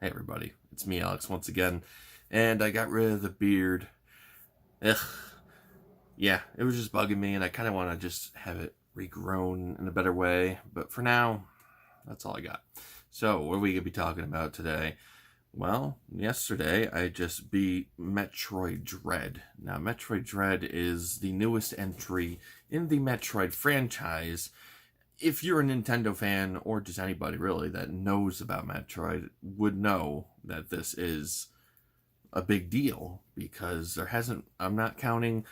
Hey everybody, it's me Alex once again, and I got rid of the beard. Ugh, yeah, it was just bugging me, and I kind of want to just have it regrown in a better way, but for now, that's all I got. So, what are we going to be talking about today? Well, yesterday I just beat Metroid Dread. Now, Metroid Dread is the newest entry in the Metroid franchise. If you're a Nintendo fan, or just anybody really that knows about Metroid, would know that this is a big deal because I'm not counting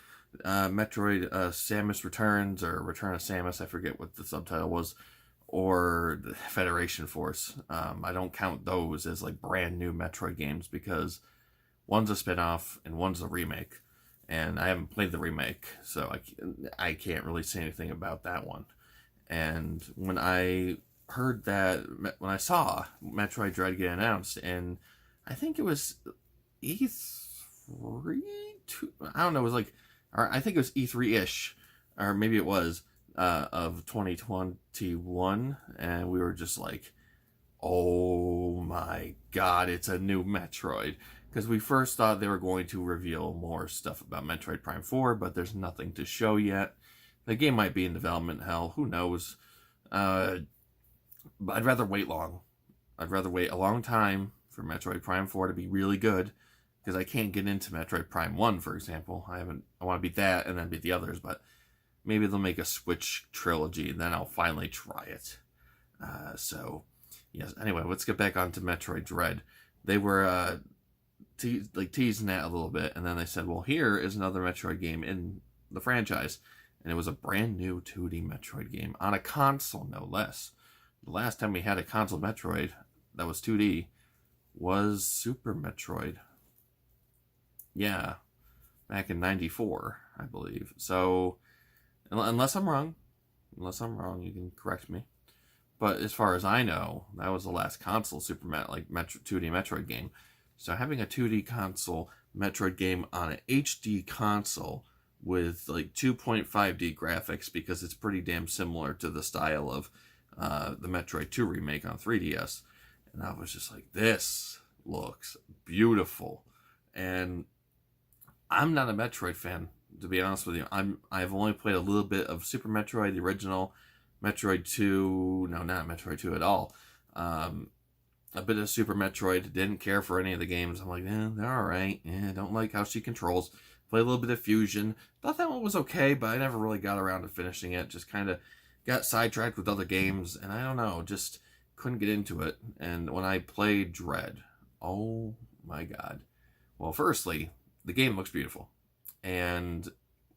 Metroid Samus Returns or Return of Samus, I forget what the subtitle was, or the Federation Force. I don't count those as like brand new Metroid games because one's a spin-off and one's a remake. And I haven't played the remake, so I can't really say anything about that one. And when I saw Metroid Dread get announced, and I think it was E3, I don't know, it was like, or I think it was E3-ish, or maybe it was, of 2021, and we were just like, oh my god, it's a new Metroid. Because we first thought they were going to reveal more stuff about Metroid Prime 4, but there's nothing to show yet. The game might be in development hell, who knows. But I'd rather wait long. I'd rather wait a long time for Metroid Prime 4 to be really good, because I can't get into Metroid Prime 1, for example. I want to beat that and then beat the others, but maybe they'll make a Switch trilogy, and then I'll finally try it. Yes, anyway, let's get back onto Metroid Dread. They were teasing that a little bit, and then they said, well, here is another Metroid game in the franchise. And it was a brand new 2D Metroid game on a console, no less. The last time we had a console Metroid that was 2D was Super Metroid. Yeah, back in '94, I believe. So, unless I'm wrong, you can correct me. But as far as I know, that was the last console 2D Metroid game. So having a 2D console Metroid game on an HD console with like 2.5D graphics, because it's pretty damn similar to the style of the Metroid 2 remake on 3DS. And I was just like, this looks beautiful. And I'm not a Metroid fan, to be honest with you. I've only played a little bit of Super Metroid, the original, Metroid 2, no, not Metroid 2 at all. A bit of Super Metroid, didn't care for any of the games. I'm like, they're alright. Don't like how she controls. Played a little bit of Fusion. Thought that one was okay, but I never really got around to finishing it. Just kind of got sidetracked with other games, and I don't know, just couldn't get into it. And when I played Dread, oh my god. Well, firstly, the game looks beautiful. And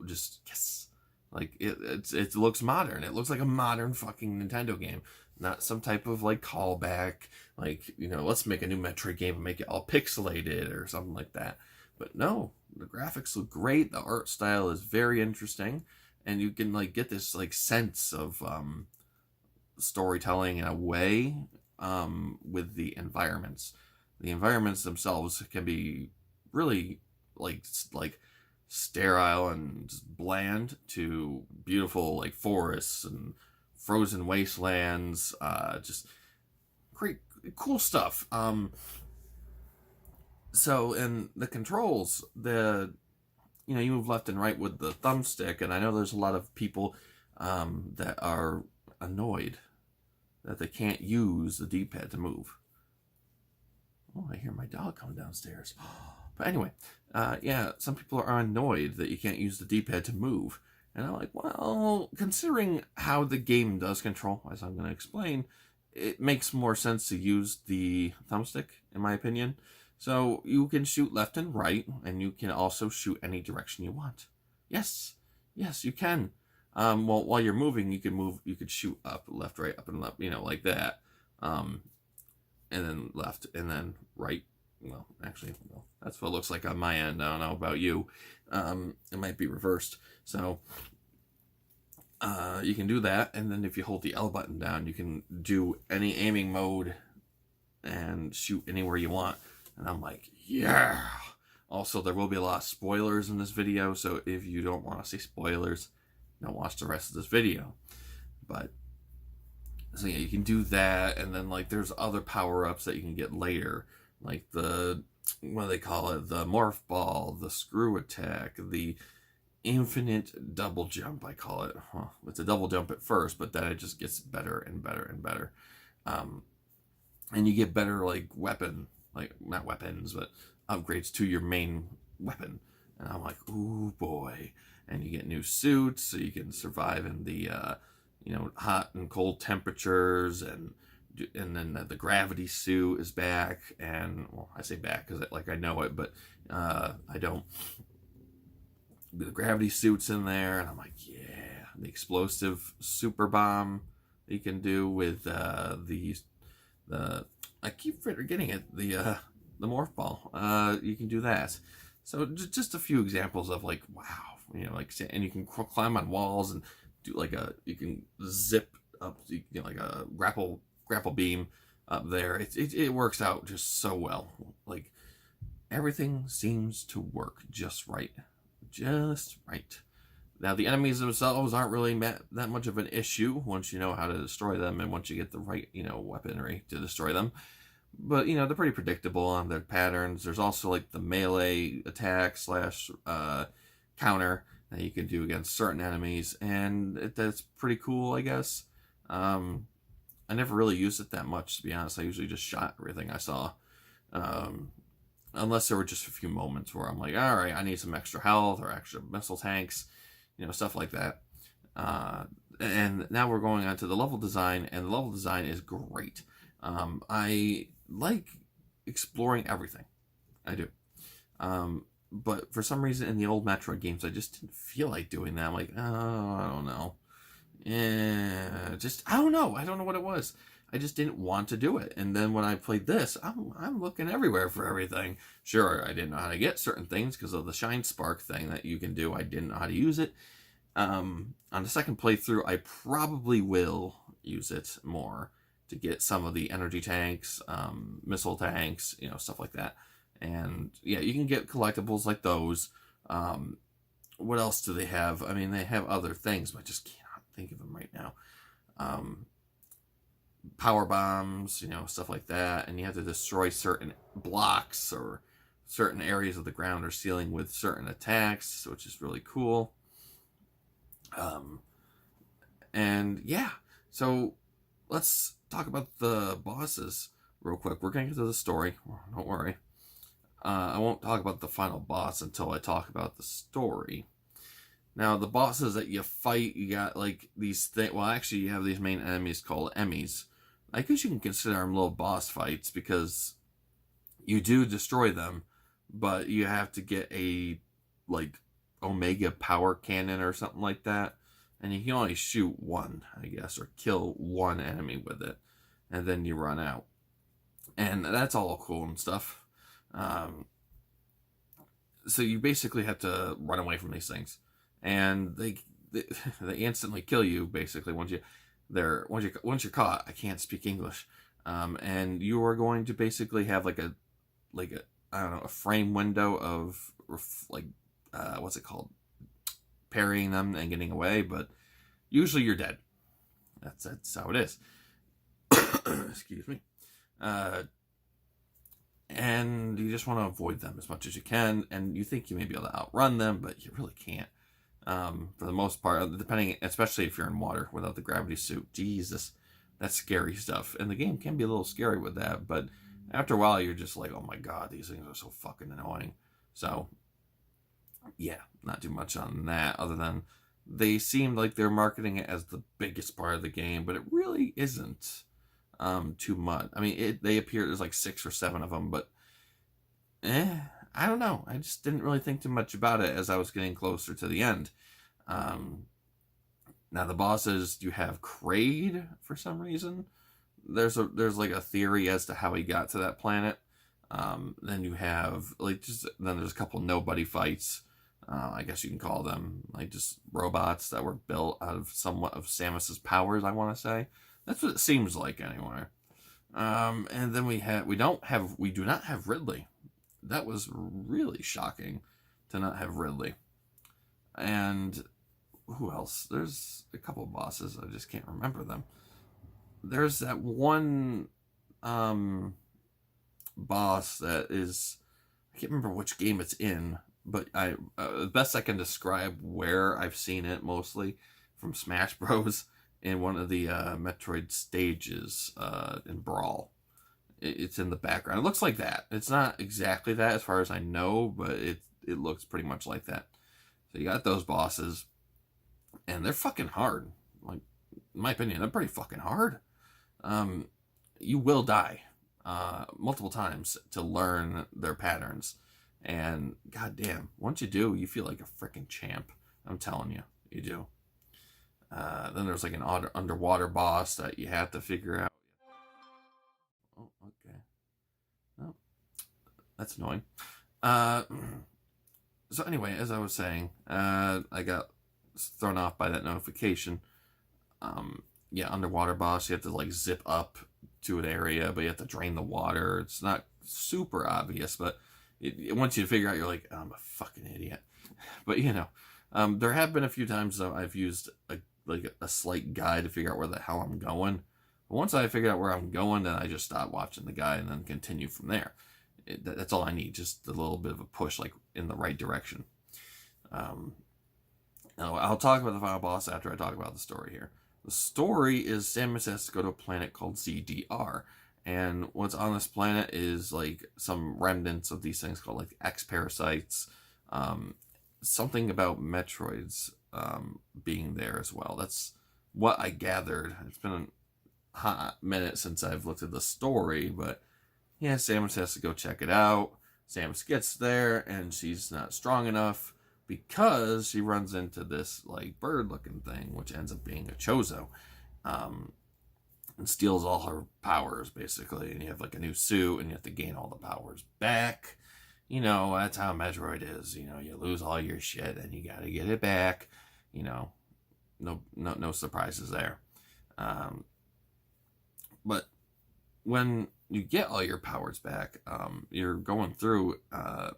just, yes. Like, it looks modern. It looks like a modern fucking Nintendo game. Not some type of, like, callback. Like, let's make a new Metroid game and make it all pixelated or something like that. But no, the graphics look great. The art style is very interesting, and you can like get this like sense of storytelling in a way with the environments. The environments themselves can be really like sterile and just bland to beautiful like forests and frozen wastelands. Just great, cool stuff. So in the controls, you move left and right with the thumbstick, and I know there's a lot of people that are annoyed that they can't use the D-pad to move. Oh, I hear my dog coming downstairs. But anyway, some people are annoyed that you can't use the D-pad to move. And I'm like, well, considering how the game does control, as I'm going to explain, it makes more sense to use the thumbstick, in my opinion. So you can shoot left and right, and you can also shoot any direction you want. Yes, you can. Well, while you're moving, you could shoot up, left, right, up and left, like that. And then left, and then right. Well, actually, that's what it looks like on my end. I don't know about you. It might be reversed. So you can do that, and then if you hold the L button down, you can do any aiming mode and shoot anywhere you want. And I'm like, yeah. Also, there will be a lot of spoilers in this video, so if you don't want to see spoilers, don't watch the rest of this video. But so yeah, you can do that, and then like there's other power-ups that you can get later like the, what do they call it, the morph ball, the screw attack, the infinite double jump, I call it. It's a double jump at first, but then it just gets better and better and better. Um, and you get better, like, like, not weapons, but upgrades to your main weapon. And I'm like, ooh boy. And you get new suits so you can survive in the, hot and cold temperatures, and then the gravity suit is back. And, well, I say back because I know it, but I don't. The gravity suit's in there, and I'm like, yeah. The explosive super bomb you can do with the I keep forgetting it, the morph ball. You can do that. So just a few examples of, like, wow, and you can climb on walls and do you can zip up, like a grapple beam up there. It works out just so well. Like, everything seems to work just right. Now, the enemies themselves aren't really that much of an issue once you know how to destroy them, and once you get the right, weaponry to destroy them. But, they're pretty predictable on their patterns. There's also, like, the melee attack slash counter that you can do against certain enemies, and that's pretty cool, I guess. I never really used it that much, to be honest. I usually just shot everything I saw. Unless there were just a few moments where I'm like, all right, I need some extra health or extra missile tanks, stuff like that. And now we're going on to the level design, and the level design is great. I like exploring everything. I do. But for some reason in the old Metroid games, I just didn't feel like doing that. I'm like, oh, I don't know. Yeah, I don't know. I don't know what it was. I just didn't want to do it. And then when I played this, I'm looking everywhere for everything. Sure, I didn't know how to get certain things because of the Shine Spark thing that you can do. I didn't know how to use it. On the second playthrough, I probably will use it more to get some of the energy tanks, missile tanks, stuff like that. And yeah, you can get collectibles like those. What else do they have? I mean, they have other things, but I just cannot think of them right now. Power bombs, stuff like that. And you have to destroy certain blocks or certain areas of the ground or ceiling with certain attacks, which is really cool. And yeah, so let's talk about the bosses real quick. We're going to get to the story. Don't worry. I won't talk about the final boss until I talk about the story. Now, the bosses that you fight, you got, like, these things. Well, actually, you have these main enemies called Emmys. I guess you can consider them little boss fights because you do destroy them, but you have to get a, like, Omega power cannon or something like that. And you can only shoot one, I guess, or kill one enemy with it. And then you run out. And that's all cool and stuff. So you basically have to run away from these things. And they instantly kill you, basically, once you're caught. I can't speak English. And you are going to basically have like a I don't know, a frame window of what's it called? Parrying them and getting away, but usually you're dead. That's how it is. Excuse me. And you just want to avoid them as much as you can, and you think you may be able to outrun them, but you really can't. For the most part, depending, especially if you're in water without the gravity suit. Jesus, that's scary stuff. And the game can be a little scary with that, but after a while, you're just like, oh my god, these things are so fucking annoying. So, yeah, not too much on that, other than they seemed like they're marketing it as the biggest part of the game, but it really isn't too much. I mean, they appear, there's like 6 or 7 of them, but I don't know. I just didn't really think too much about it as I was getting closer to the end. Now the bosses, you have Kraid for some reason. There's like a theory as to how he got to that planet. Then you have then there's a couple nobody fights. I guess you can call them like just robots that were built out of somewhat of Samus's powers, I want to say. That's what it seems like anyway. And then we do not have Ridley. That was really shocking to not have Ridley. And who else? There's a couple of bosses. I just can't remember them. There's that one boss boss that is, I can't remember which game it's in, but the best I can describe where I've seen it mostly from Smash Bros. In one of the Metroid stages in Brawl. It's in the background. It looks like that. It's not exactly that as far as I know, but it looks pretty much like that. So you got those bosses, and they're fucking hard. Like, in my opinion, they're pretty fucking hard. You will die multiple times to learn their patterns. And goddamn, once you do, you feel like a freaking champ. I'm telling you, you do. Then there's like an underwater boss that you have to figure out. Oh, okay. Oh, that's annoying. So anyway, as I was saying, I got thrown off by that notification. Yeah, underwater boss, you have to like zip up to an area, but you have to drain the water. It's not super obvious, but once you figure out, you're like, oh, I'm a fucking idiot. But you know, there have been a few times though I've used a slight guide to figure out where the hell I'm going. But once I figure out where I'm going, then I just stop watching the guide and then continue from there. That's all I need, just a little bit of a push, like in the right direction. Now, I'll talk about the final boss after I talk about the story here. The story is Samus has to go to a planet called ZDR. And what's on this planet is like some remnants of these things called like X parasites. Something about Metroids being there as well. That's what I gathered. It's been a hot minute since I've looked at the story, but yeah, Samus has to go check it out. Samus gets there and she's not strong enough because she runs into this like bird-looking thing, which ends up being a Chozo, and steals all her powers basically. And you have like a new suit, and you have to gain all the powers back. You know, that's how Metroid is. You know, you lose all your shit and you gotta get it back. You know, no surprises there. But when you get all your powers back, you're going through,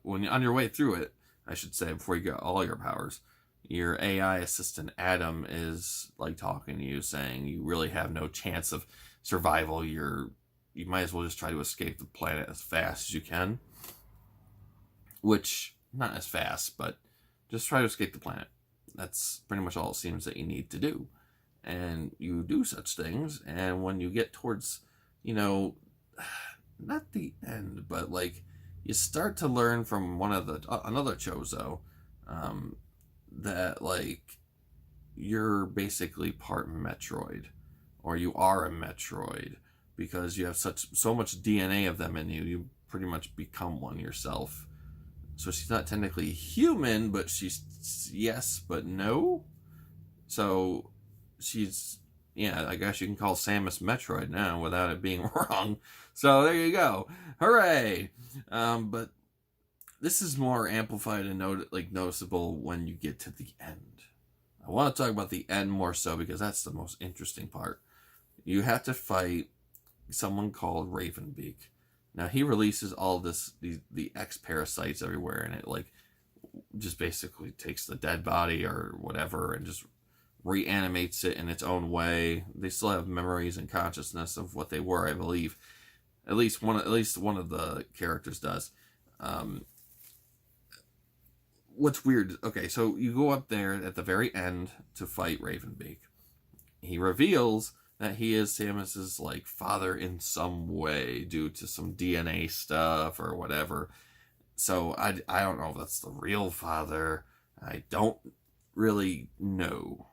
when you're on your way through it, I should say, before you get all your powers, your AI assistant Adam is like talking to you, saying you really have no chance of survival. You might as well just try to escape the planet as fast as you can. Which, not as fast, but just try to escape the planet. That's pretty much all it seems that you need to do. And you do such things, and when you get towards, you know, not the end, but like you start to learn from another Chozo, that like you're basically part Metroid, or you are a Metroid, because you have so much DNA of them in you. You pretty much become one yourself. So she's not technically human, but she's yes, but no. So she's, yeah, I guess you can call Samus Metroid now without it being wrong. So there you go. Hooray! But this is more amplified and noticeable when you get to the end. I want to talk about the end more so because that's the most interesting part. You have to fight someone called Ravenbeak. Now he releases all the X parasites everywhere, and it like just basically takes the dead body or whatever and just reanimates it in its own way. They still have memories and consciousness of what they were, I believe. At least one of the characters does. What's weird? Okay, so you go up there at the very end to fight Ravenbeak. He reveals that he is Samus's like father in some way due to some DNA stuff or whatever. So I don't know if that's the real father. I don't really know.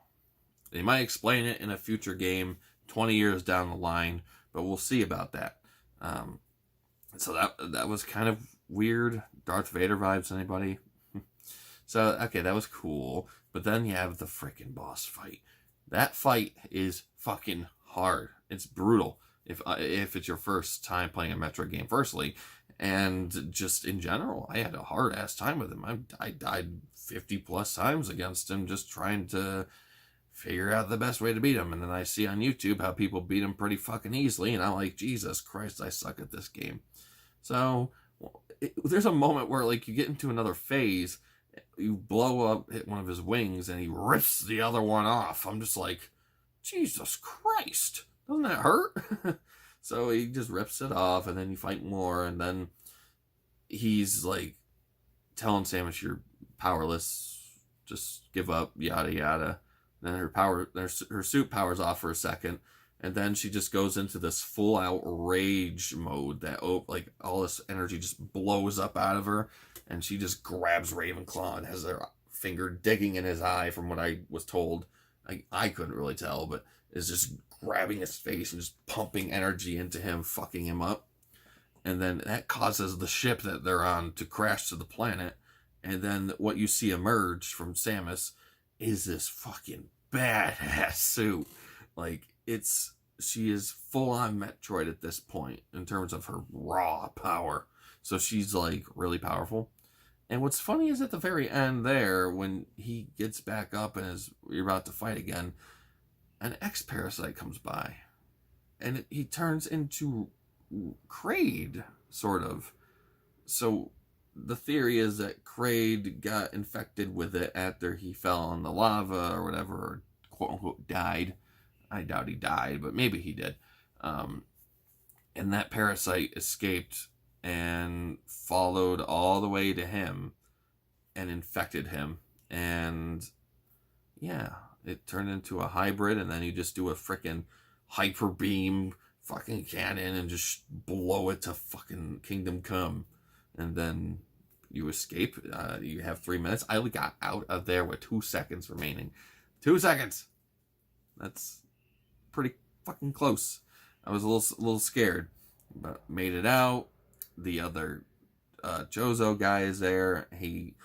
They might explain it in a future game 20 years down the line, but we'll see about that. So that was kind of weird. Darth Vader vibes, anybody? So, okay, that was cool. But then you have the freaking boss fight. That fight is fucking hard. It's brutal. If it's your first time playing a Metroid game, firstly. And just in general, I had a hard-ass time with him. I died 50 plus times against him just trying to figure out the best way to beat him. And then I see on YouTube how people beat him pretty fucking easily. And I'm like, Jesus Christ, I suck at this game. So there's a moment where like you get into another phase, you blow up, hit one of his wings, and he rips the other one off. I'm just like, Jesus Christ, doesn't that hurt? So he just rips it off, and then you fight more, and then he's like telling Samus you're powerless, just give up, yada yada. And then her suit powers off for a second, and then she just goes into this full out rage mode that like all this energy just blows up out of her, and she just grabs Ravenclaw and has her finger digging in his eye, from what I was told. I couldn't really tell, but is just grabbing his face and just pumping energy into him, fucking him up. And then that causes the ship that they're on to crash to the planet. And then what you see emerge from Samus is this fucking badass suit. Like, she is full on Metroid at this point in terms of her raw power. So she's like really powerful. And what's funny is at the very end there, when he gets back up and you're about to fight again, an X-Parasite comes by. And he turns into Kraid, sort of. So the theory is that Kraid got infected with it after he fell in the lava or whatever, or quote unquote died. I doubt he died, but maybe he did. And that parasite escaped and followed all the way to him and infected him. And yeah, it turned into a hybrid, and then you just do a freaking hyper beam fucking cannon and just blow it to fucking Kingdom Come. And then you escape. You have 3 minutes. I got out of there with 2 seconds remaining. 2 seconds! That's pretty fucking close. I was a little scared, but made it out. The other Jozo guy is there. He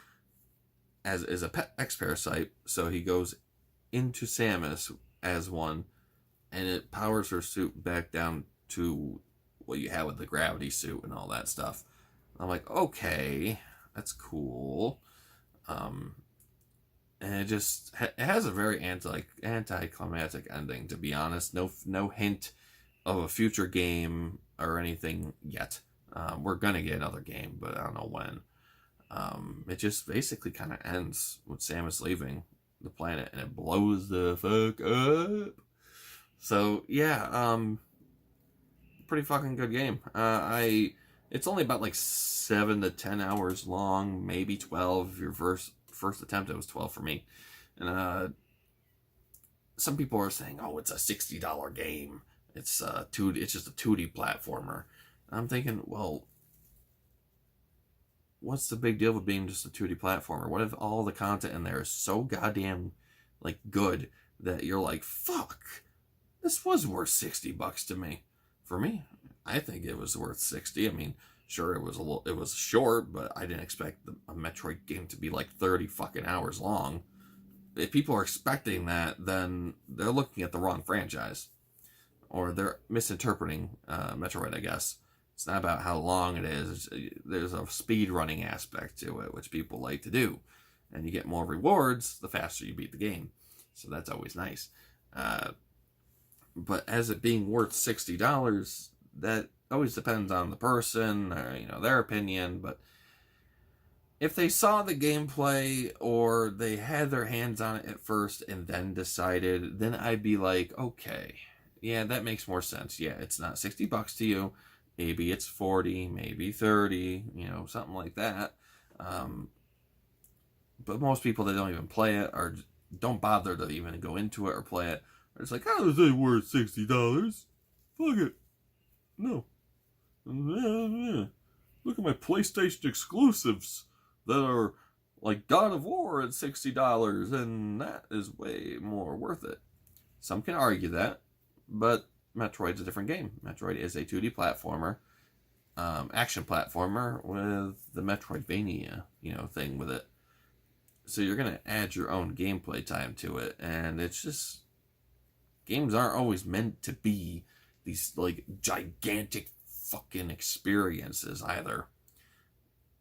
is a pet X-Parasite, so he goes into Samus as one, and it powers her suit back down to what you have with the gravity suit and all that stuff. I'm like, okay, that's cool. And it has a very anticlimactic ending, to be honest. No hint of a future game or anything yet. We're gonna get another game, but I don't know when. It just basically kind of ends with Samus leaving the planet, and it blows the fuck up. So yeah, pretty fucking good game. It's only about like 7 to 10 hours long, maybe 12. Your first attempt, it was 12 for me. And some people are saying, "Oh, it's a $60 game. It's just a 2D platformer." I'm thinking, well, what's the big deal with being just a 2D platformer? What if all the content in there is so goddamn like good that you're like, fuck, this was worth $60 to me? For me, I think it was worth 60. I mean, sure, it was short, but I didn't expect a Metroid game to be like 30 fucking hours long. If people are expecting that, then they're looking at the wrong franchise, or they're misinterpreting Metroid, I guess. It's not about how long it is. There's a speed running aspect to it, which people like to do. And you get more rewards the faster you beat the game. So that's always nice. But as it being worth $60, that always depends on the person, or, their opinion. But if they saw the gameplay, or they had their hands on it at first and then decided, then I'd be like, okay, yeah, that makes more sense. Yeah, it's not $60 to you. Maybe it's 40, maybe 30, something like that. But most people that don't even play it, or don't bother to even go into it or play it, are just like, how is it worth $60? Fuck it. No. Look at my PlayStation exclusives that are like God of War at $60, and that is way more worth it. Some can argue that, but Metroid's a different game. Metroid is a 2D platformer, action platformer with the Metroidvania, thing with it. So you're going to add your own gameplay time to it, and it's just, games aren't always meant to be these, like, gigantic fucking experiences either.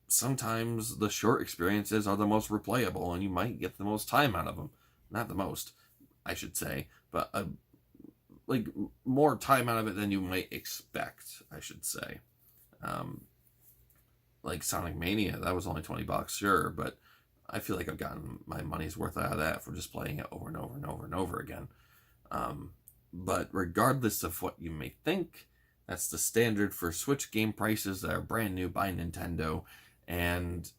Sometimes the short experiences are the most replayable, and you might get the most time out of them. Not the most, I should say, but like more time out of it than you might expect, I should say. Like Sonic Mania, that was only $20, sure, but I feel like I've gotten my money's worth out of that for just playing it over and over and over and over again. But regardless of what you may think, That's the standard for Switch game prices that are brand new by Nintendo. And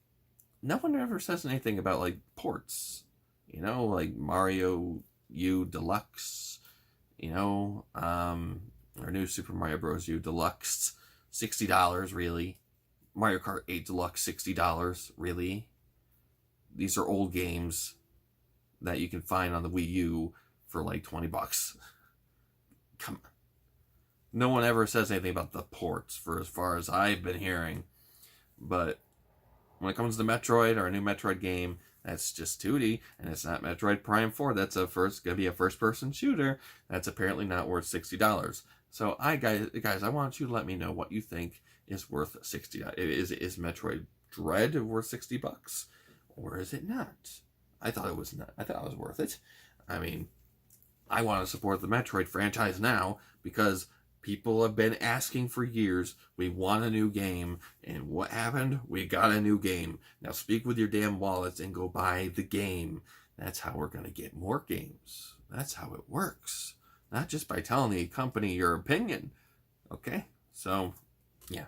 no one ever says anything about like ports. Like Mario U Deluxe, or new Super Mario Bros. U Deluxe, $60, really. Mario Kart 8 Deluxe, $60, really. These are old games that you can find on the Wii U for like $20. Come on. No one ever says anything about the ports for as far as I've been hearing. But when it comes to Metroid or a new Metroid game, that's just 2D, and it's not Metroid Prime 4. That's gonna be a first-person shooter. That's apparently not worth $60. So guys, I want you to let me know what you think is worth $60. Is Metroid Dread worth $60, or is it not? I thought it was not. I thought it was worth it. I mean, I want to support the Metroid franchise now because people have been asking for years, we want a new game, and what happened? We got a new game. Now speak with your damn wallets and go buy the game. That's how we're going to get more games. That's how it works. Not just by telling the company your opinion. Okay? So, yeah.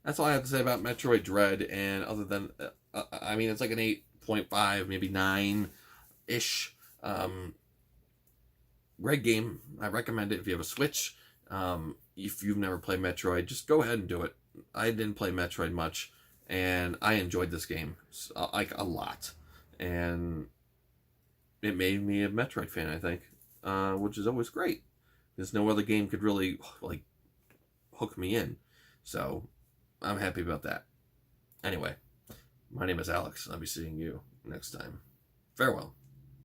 That's all I have to say about Metroid Dread, and other than, it's like an 8.5, maybe 9-ish. Great game. I recommend it if you have a Switch. If you've never played Metroid, just go ahead and do it. I didn't play Metroid much, and I enjoyed this game like a lot, and it made me a Metroid fan, I think, which is always great. There's no other game could really like hook me in, so I'm happy about that. Anyway, my name is Alex. I'll be seeing you next time. Farewell.